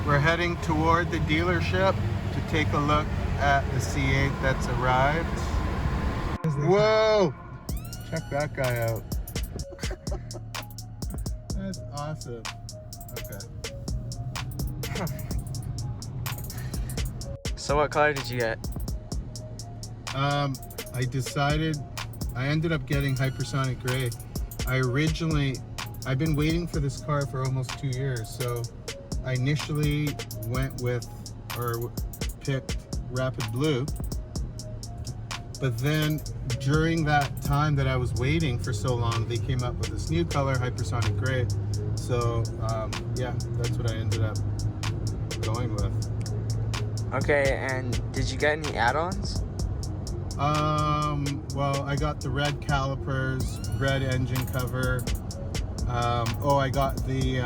We're heading toward the dealership to take a look at the C8 that's arrived. Whoa! Check that guy out. That's awesome. Okay. So what color did you get? I ended up getting Hypersonic Gray. I've been waiting for this car for almost 2 years, so I initially went with, or picked Rapid Blue, but then during that time that I was waiting for so long, they came up with this new color, Hypersonic Gray. So yeah, that's what I ended up going with. Okay, and did you get any add-ons? Well, I got the red calipers, red engine cover. I got the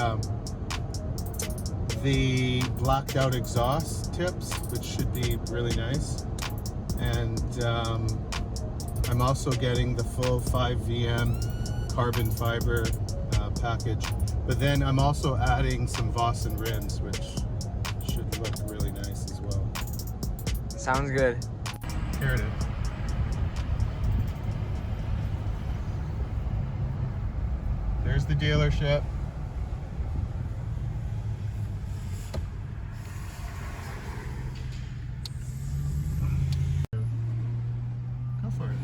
blacked out exhaust tips, which should be really nice. And I'm also getting the full 5VM carbon fiber package. But then I'm also adding some Vossen rims, which should look really nice as well. Sounds good. Here it is. There's the dealership. Go for it.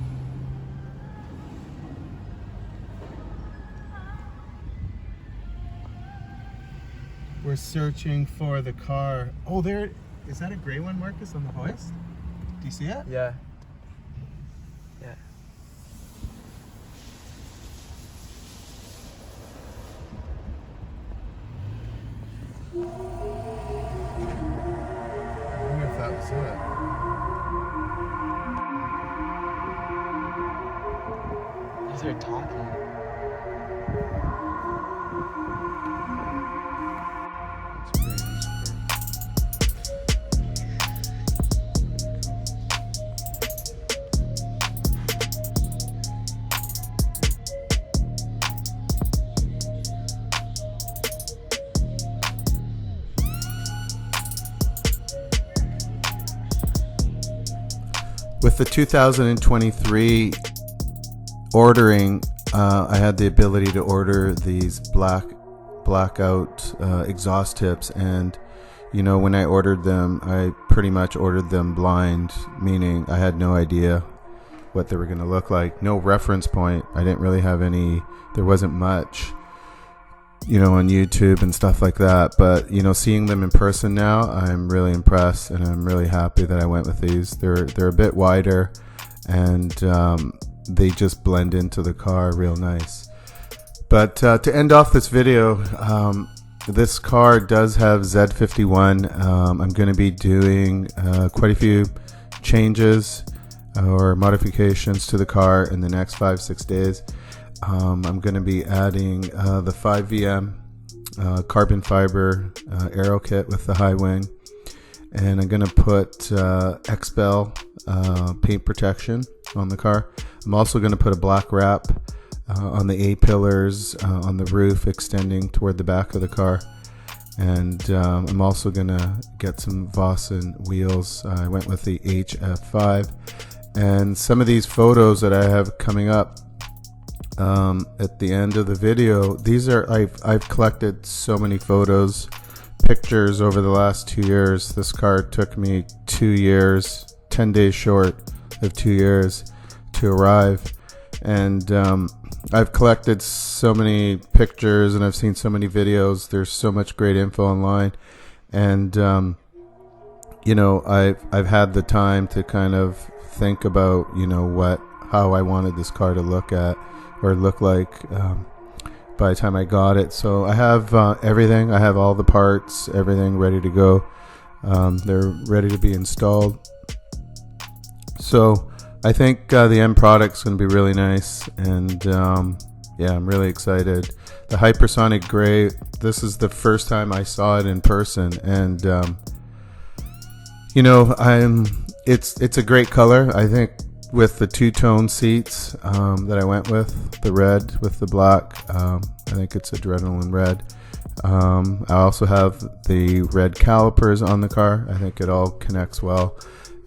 We're searching for the car. Oh, there. Is that a gray one, Marcus, on the hoist? Do you see it? Yeah. Yeah. I wonder if that was it. These are talking. With the 2023 ordering, I had the ability to order these blackout exhaust tips, and you know, when I ordered them, I pretty much ordered them blind, meaning I had no idea what they were going to look like. No reference point. I didn't really have any. There wasn't much, you know, on YouTube and stuff like that. But you know, seeing them in person now, I'm really impressed, and I'm really happy that I went with these. They're a bit wider, and they just blend into the car real nice. But to end off this video, this car does have Z51. I'm going to be doing quite a few changes or modifications to the car in the next 5-6 days. I'm going to be adding the 5VM carbon fiber aero kit with the high wing, and I'm going to put expel paint protection on the car. I'm also going to put a black wrap on the A-pillars on the roof extending toward the back of the car, and I'm also going to get some Vossen wheels. I went with the HF5, and some of these photos that I have coming up at the end of the video, these are I've collected so many photos, pictures over the last 2 years. This car took me 2 years, 10 days short of 2 years to arrive, and I've collected so many pictures, and I've seen so many videos. There's so much great info online, and you know, I've had the time to kind of think about, you know, how I wanted this car to look like by the time I got it. So I have everything. I have all the parts, everything ready to go. They're ready to be installed. So I think the end product's going to be really nice, and yeah, I'm really excited. The Hypersonic Gray, this is the first time I saw it in person, and you know, it's a great color. I think with the two-tone seats that I went with, the red with the black, I think it's adrenaline red. I also have the red calipers on the car. I think it all connects well.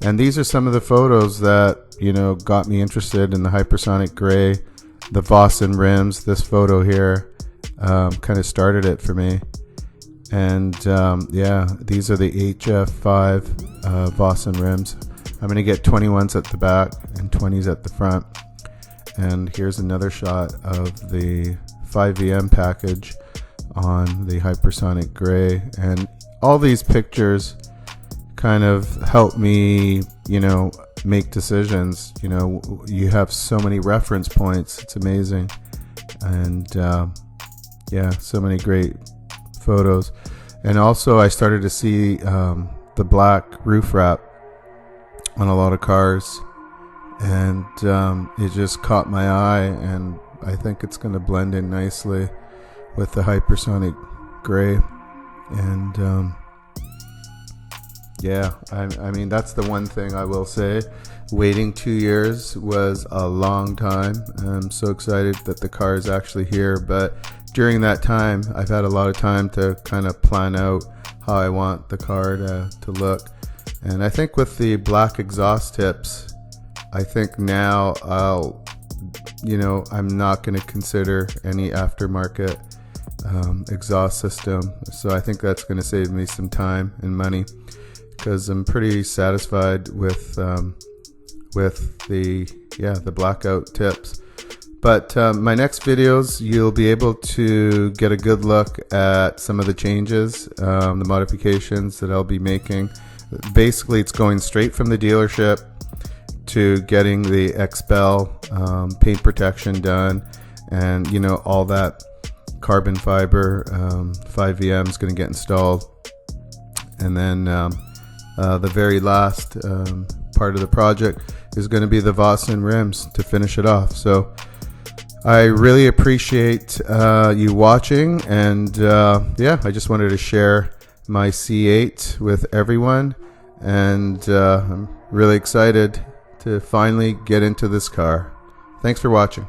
And these are some of the photos that, you know, got me interested in the Hypersonic Gray, the Vossen rims. This photo here kind of started it for me. And yeah, these are the HF5 Vossen rims. I'm going to get 21s at the back and 20s at the front. And here's another shot of the 5VM package on the Hypersonic Gray. And all these pictures kind of help me, you know, make decisions. You know, you have so many reference points. It's amazing. And yeah, so many great photos. And also I started to see the black roof wrap on a lot of cars, and it just caught my eye, and I think it's going to blend in nicely with the Hypersonic Gray. And yeah, I mean, that's the one thing I will say. Waiting 2 years was a long time. I'm so excited that the car is actually here, but during that time I've had a lot of time to kind of plan out how I want the car to look. And I think with the black exhaust tips, I think now I'm not going to consider any aftermarket exhaust system. So I think that's going to save me some time and money, because I'm pretty satisfied with the blackout tips. But my next videos, you'll be able to get a good look at some of the changes, the modifications that I'll be making. Basically, it's going straight from the dealership to getting the expel paint protection done, and you know, all that carbon fiber 5VM is going to get installed. And then the very last part of the project is going to be the Vossen rims to finish it off. So I really appreciate you watching, and yeah, I just wanted to share my C8 with everyone, and I'm really excited to finally get into this car. Thanks for watching.